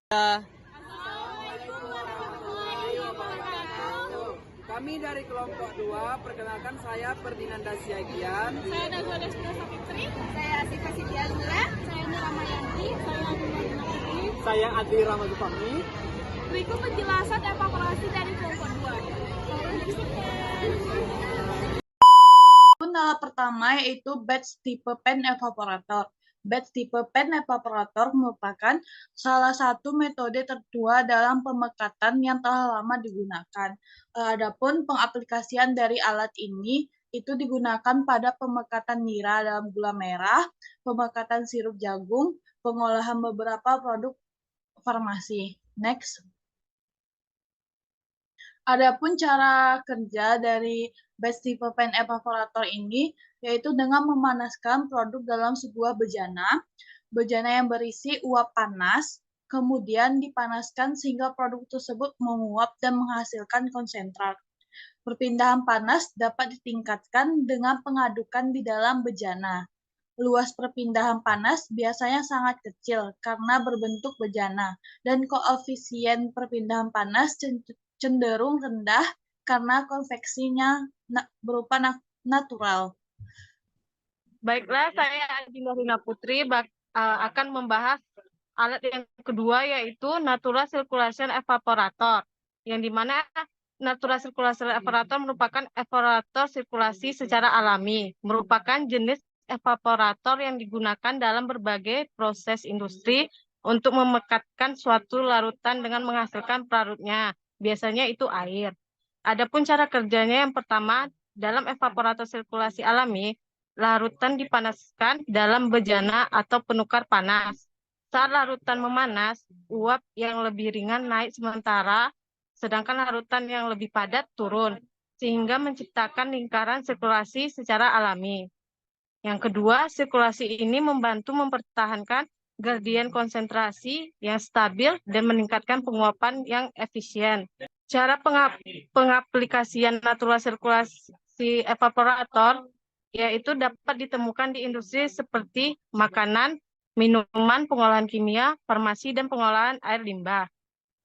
Assalamualaikum warahmatullahi wabarakatuh. Kami dari kelompok 2, perkenalkan saya Ferdinanda Siagian. Saya Najwa Desmina Fitri. Saya Asifah Sidiazura. Saya Nur Ramayanti. Saya Abdullah Fitri. Saya Adli Ramadupami. Berikut penjelasan evaporasi dari kelompok 2. Pertama yaitu batch type pen evaporator. Batch type pen evaporator merupakan salah satu metode tertua dalam pemekatan yang telah lama digunakan. Adapun pengaplikasian dari alat ini itu digunakan pada pemekatan nira dalam gula merah, pemekatan sirup jagung, pengolahan beberapa produk farmasi. Next. Adapun cara kerja dari batch type pen evaporator ini yaitu dengan memanaskan produk dalam sebuah bejana yang berisi uap panas, kemudian dipanaskan sehingga produk tersebut menguap dan menghasilkan konsentrat. Perpindahan panas dapat ditingkatkan dengan pengadukan di dalam bejana. Luas perpindahan panas biasanya sangat kecil karena berbentuk bejana, dan koefisien perpindahan panas cenderung rendah karena konveksinya berupa natural. Baiklah, saya Adinda Rina Putri akan membahas alat yang kedua, yaitu Natural Circulation Evaporator, yang dimana Natural Circulation Evaporator merupakan evaporator sirkulasi secara alami, merupakan jenis evaporator yang digunakan dalam berbagai proses industri untuk memekatkan suatu larutan dengan menghasilkan pelarutnya, biasanya itu air. Adapun cara kerjanya, yang pertama, dalam evaporator sirkulasi alami, larutan dipanaskan dalam bejana atau penukar panas. Saat larutan memanas, uap yang lebih ringan naik sedangkan larutan yang lebih padat turun, sehingga menciptakan lingkaran sirkulasi secara alami. Yang kedua, sirkulasi ini membantu mempertahankan gradien konsentrasi yang stabil dan meningkatkan penguapan yang efisien. Cara pengaplikasian natural sirkulasi evaporator yaitu dapat ditemukan di industri seperti makanan, minuman, pengolahan kimia, farmasi, dan pengolahan air limbah.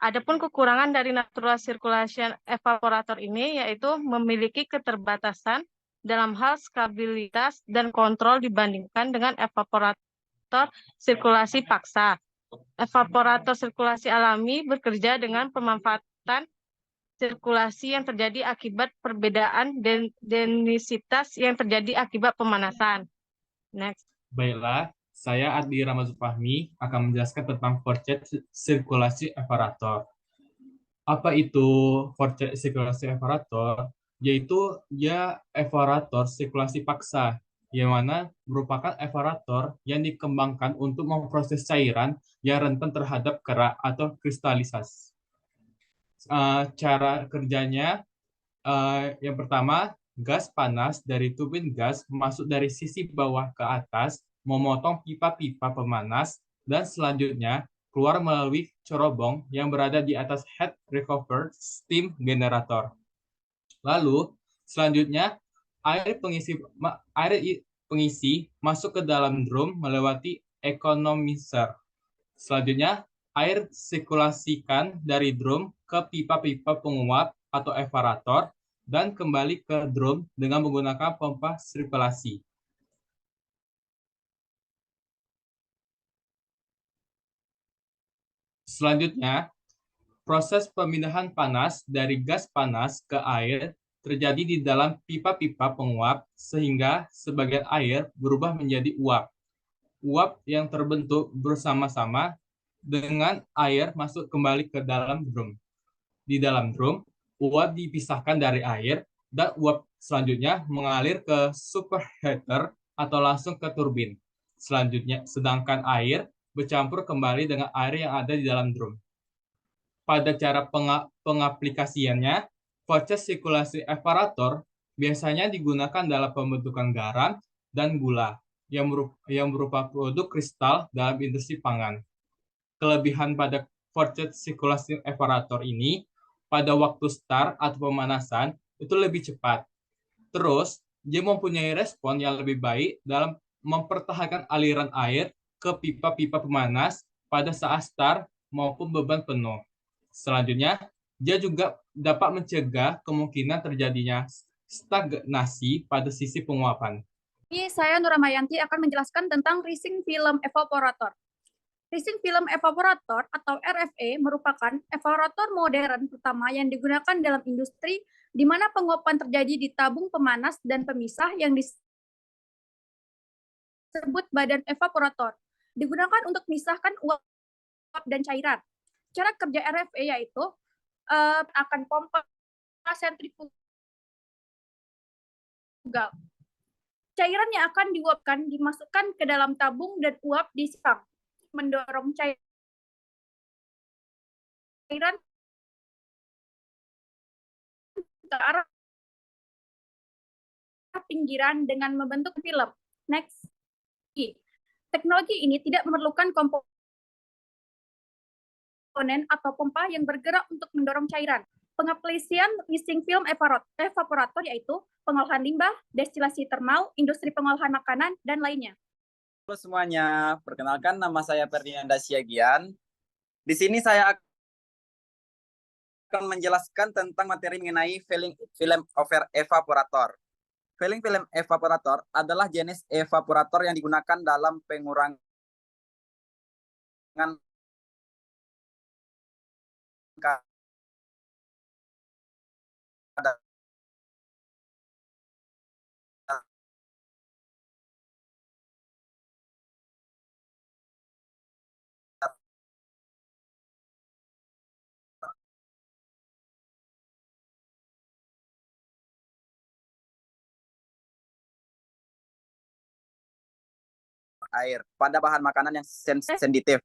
Adapun kekurangan dari natural circulation evaporator ini yaitu memiliki keterbatasan dalam hal stabilitas dan kontrol dibandingkan dengan evaporator sirkulasi paksa. Evaporator sirkulasi alami bekerja dengan pemanfaatan sirkulasi yang terjadi akibat perbedaan densitas yang terjadi akibat pemanasan. Next. Baiklah, saya Adli Ramadupami akan menjelaskan tentang forced sirkulasi evaporator. Apa itu forced sirkulasi evaporator? Yaitu dia evaporator sirkulasi paksa, yang mana merupakan evaporator yang dikembangkan untuk memproses cairan yang rentan terhadap kerak atau kristalisasi. Cara kerjanya, yang pertama, gas panas dari turbin gas masuk dari sisi bawah ke atas, memotong pipa-pipa pemanas, dan selanjutnya keluar melalui cerobong yang berada di atas head recovered steam generator. Lalu, selanjutnya, air pengisi masuk ke dalam drum melewati economizer. Selanjutnya, air sirkulasikan dari drum ke pipa-pipa penguap atau evaporator dan kembali ke drum dengan menggunakan pompa sirkulasi. Selanjutnya, proses pemindahan panas dari gas panas ke air terjadi di dalam pipa-pipa penguap sehingga sebagian air berubah menjadi uap. Uap yang terbentuk bersama-sama dengan air masuk kembali ke dalam drum. Di dalam drum, uap dipisahkan dari air dan uap selanjutnya mengalir ke superheater atau langsung ke turbin. Selanjutnya, sedangkan air bercampur kembali dengan air yang ada di dalam drum. Pada cara pengaplikasiannya, proses sirkulasi evaporator biasanya digunakan dalam pembentukan garam dan gula yang berupa produk kristal dalam industri pangan. Kelebihan pada forced sirkulasi evaporator ini, pada waktu start atau pemanasan itu lebih cepat. Terus, dia mempunyai respon yang lebih baik dalam mempertahankan aliran air ke pipa-pipa pemanas pada saat start maupun beban penuh. Selanjutnya, dia juga dapat mencegah kemungkinan terjadinya stagnasi pada sisi penguapan. Ini saya Nuramayanti akan menjelaskan tentang Rising Film Evaporator. Rising Film Evaporator atau RFE merupakan evaporator modern pertama yang digunakan dalam industri di mana penguapan terjadi di tabung pemanas dan pemisah yang disebut badan evaporator. Digunakan untuk memisahkan uap dan cairan. Cara kerja RFE yaitu akan pompa sentrifugal. Cairan yang akan diuapkan dimasukkan ke dalam tabung dan uap diselam, mendorong cairan ke arah pinggiran dengan membentuk film. Next. Teknologi ini tidak memerlukan komponen atau pompa yang bergerak untuk mendorong cairan. Pengaplikasian Rising Film Evaporator yaitu pengolahan limbah, destilasi termal, industri pengolahan makanan, dan lainnya. Halo semuanya, perkenalkan nama saya Ferdinanda Siagian. Di sini saya akan menjelaskan tentang materi mengenai film evaporator. Film evaporator adalah jenis evaporator yang digunakan dalam pengurangan air pada bahan makanan yang sensitif.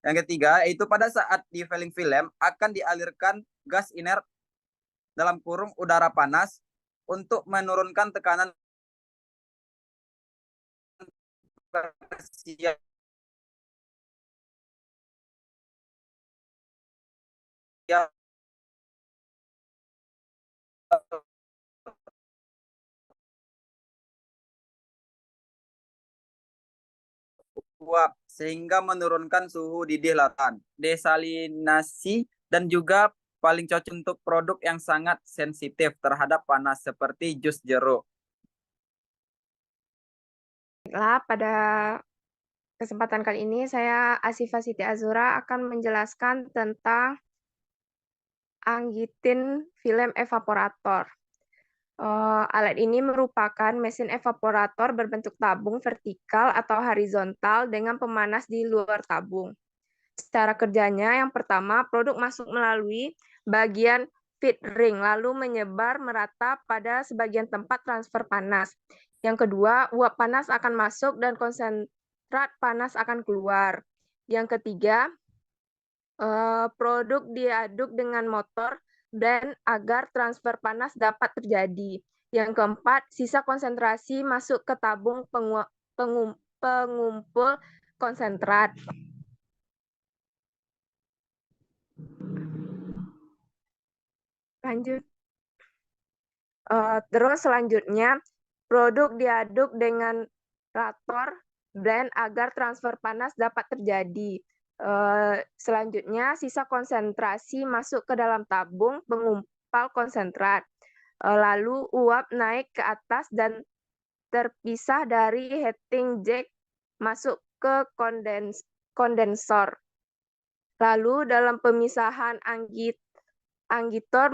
Yang ketiga, yaitu pada saat di film akan dialirkan gas inert dalam kurung udara panas untuk menurunkan tekanan uap sehingga menurunkan suhu didih lautan, desalinasi, dan juga paling cocok untuk produk yang sangat sensitif terhadap panas seperti jus jeruk. Baiklah, pada kesempatan kali ini saya Asifa Siti Azura akan menjelaskan tentang anggitin film evaporator. Alat ini merupakan mesin evaporator berbentuk tabung vertikal atau horizontal dengan pemanas di luar tabung. Cara kerjanya, yang pertama, produk masuk melalui bagian feed ring, lalu menyebar merata pada sebagian tempat transfer panas. Yang kedua, uap panas akan masuk dan konsentrat panas akan keluar. Yang ketiga, produk diaduk dengan motor dan agar transfer panas dapat terjadi. Yang keempat, sisa konsentrasi masuk ke tabung pengumpul konsentrat. Lanjut. Terus selanjutnya, produk diaduk dengan rator blend agar transfer panas dapat terjadi. Selanjutnya, sisa konsentrasi masuk ke dalam tabung pengumpal konsentrat. Lalu uap naik ke atas dan terpisah dari heating jack masuk ke kondensor. Lalu dalam pemisahan anggitor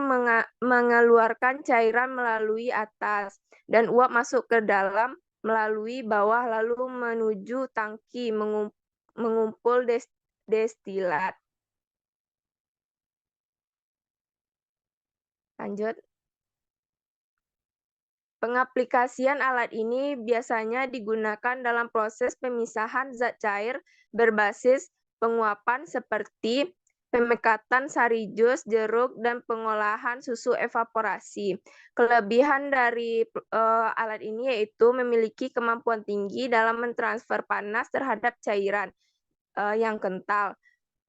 mengeluarkan cairan melalui atas dan uap masuk ke dalam melalui bawah lalu menuju tangki mengumpul destilat. Lanjut. Pengaplikasian alat ini biasanya digunakan dalam proses pemisahan zat cair berbasis penguapan seperti pemekatan sari jus, jeruk, dan pengolahan susu evaporasi. Kelebihan dari alat ini yaitu memiliki kemampuan tinggi dalam mentransfer panas terhadap cairan yang kental.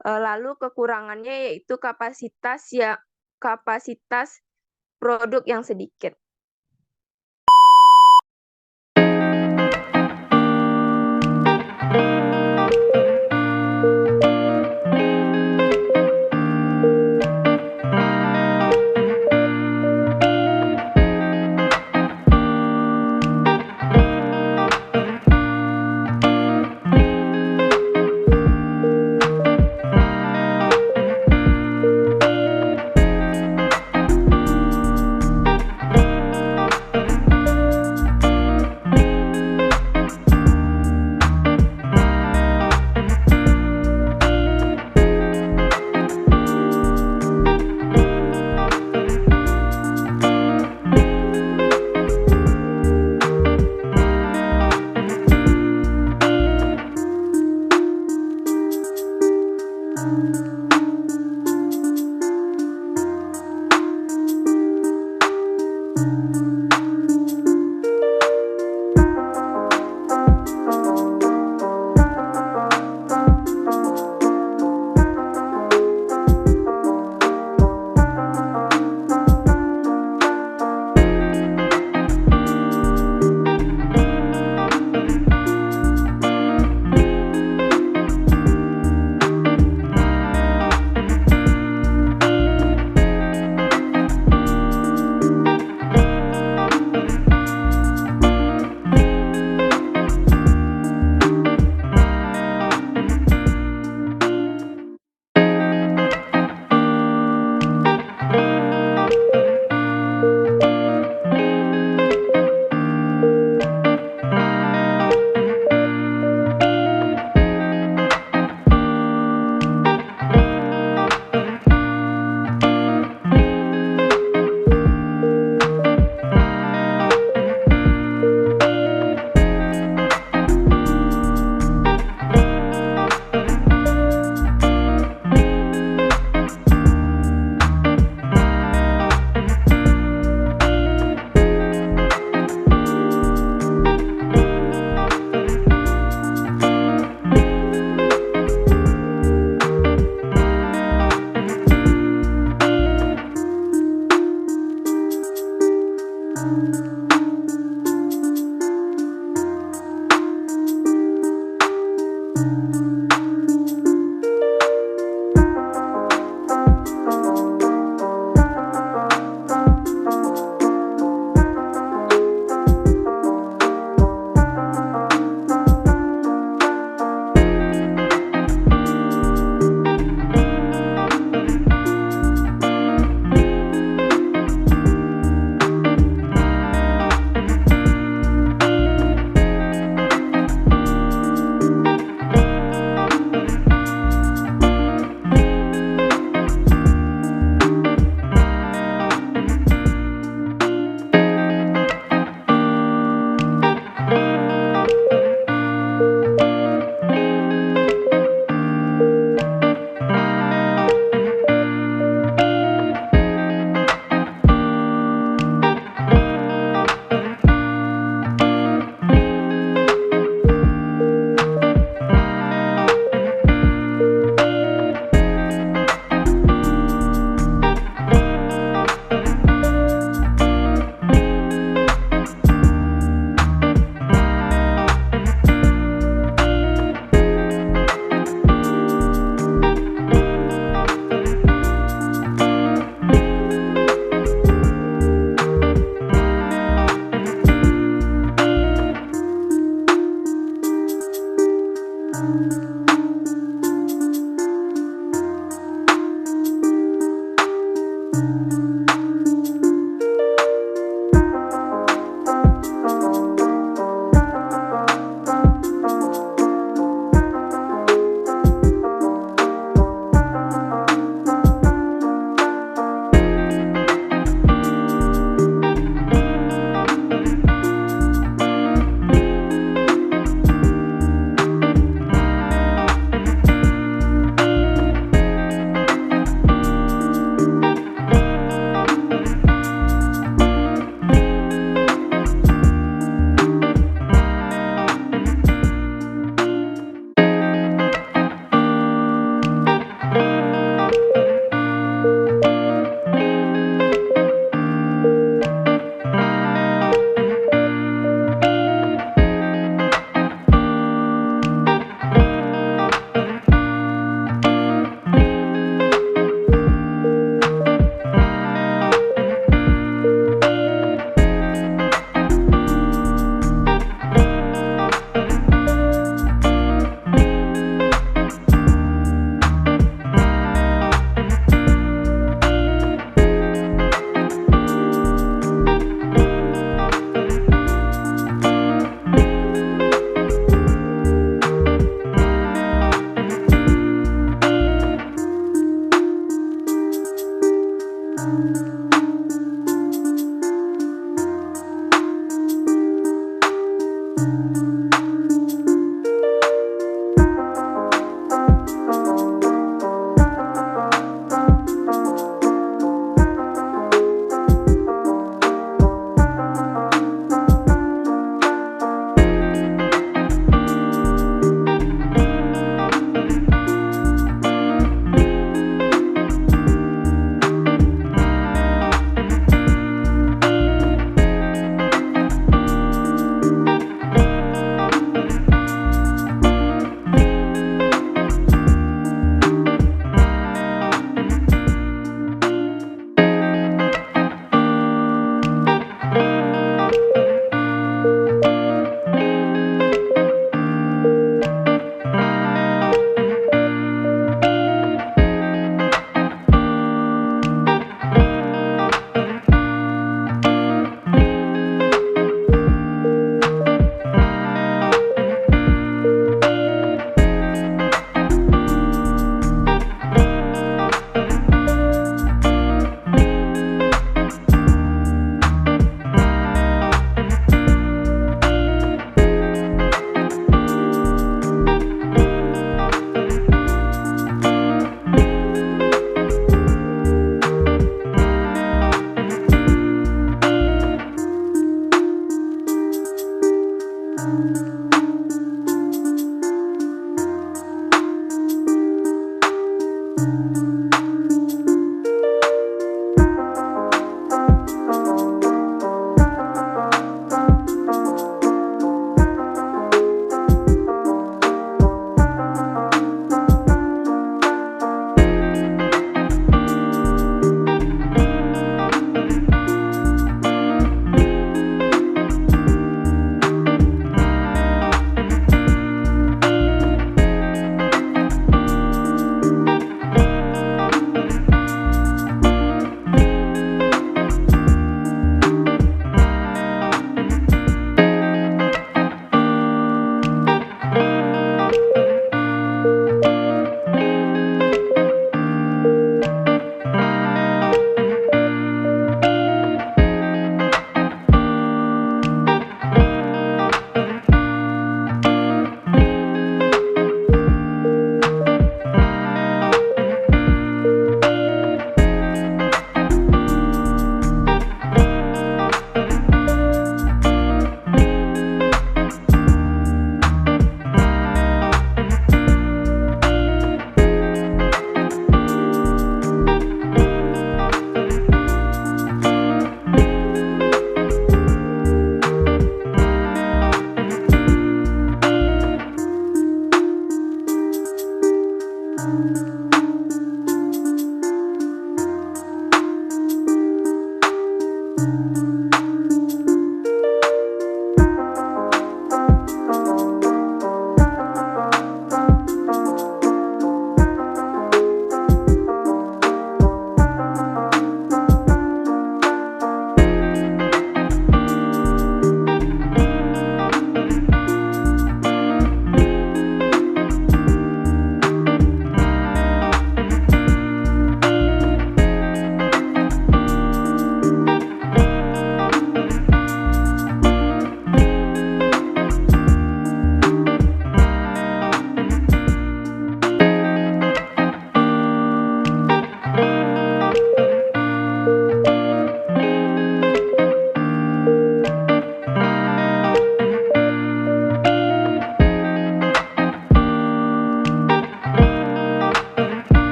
Lalu kekurangannya yaitu kapasitas produk yang sedikit.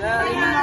Terima